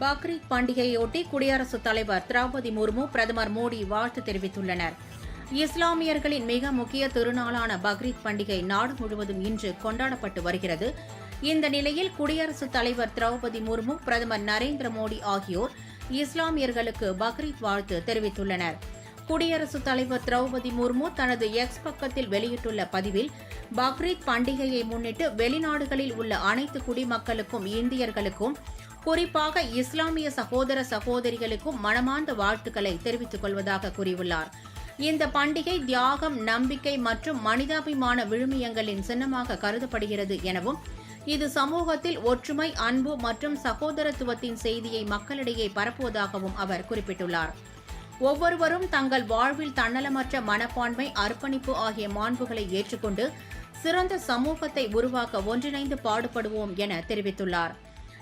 பக்ரீத் பண்டிகையொட்டி குடியரசுத் தலைவர் திரௌபதி முர்மு, பிரதமர் மோடி வாழ்த்து தெரிவித்துள்ளனர். இஸ்லாமியர்களின் மிக முக்கிய திருநாளான பக்ரீத் பண்டிகை நாடு முழுவதும் இன்று கொண்டாடப்பட்டு வருகிறது. இந்த நிலையில் குடியரசுத் தலைவர் திரௌபதி முர்மு, பிரதமர் நரேந்திர மோடி ஆகியோர் இஸ்லாமியர்களுக்கு பக்ரீத் வாழ்த்து தெரிவித்துள்ளனர். குடியரசுத் தலைவர் திரௌபதி முர்மு தனது எக்ஸ் பக்கத்தில் வெளியிட்டுள்ள பதிவில், பக்ரீத் பண்டிகையை முன்னிட்டு வெளிநாடுகளில் உள்ள அனைத்து குடிமக்களுக்கும், இந்தியர்களுக்கும், குறிப்பாக இஸ்லாமிய சகோதர சகோதரிகளுக்கும் மனமார்ந்த வாழ்த்துக்களை தெரிவித்துக் கொள்வதாக கூறியுள்ளார். இந்த பண்டிகை தியாகம், நம்பிக்கை மற்றும் மனிதாபிமான விழுமியங்களின் சின்னமாக கருதப்படுகிறது எனவும், இது சமூகத்தில் ஒற்றுமை, அன்பு மற்றும் சகோதரத்துவத்தின் செய்தியை மக்களிடையே பரப்புவதாகவும் அவர் குறிப்பிட்டுள்ளார். ஒவ்வொருவரும் தங்கள் வாழ்வில் தன்னலமற்ற மனப்பான்மை, அர்ப்பணிப்பு ஆகிய மாண்புகளை ஏற்றுக்கொண்டு சிறந்த சமூகத்தை உருவாக்க ஒன்றிணைந்து பாடுபடுவோம் என தெரிவித்துள்ளார்.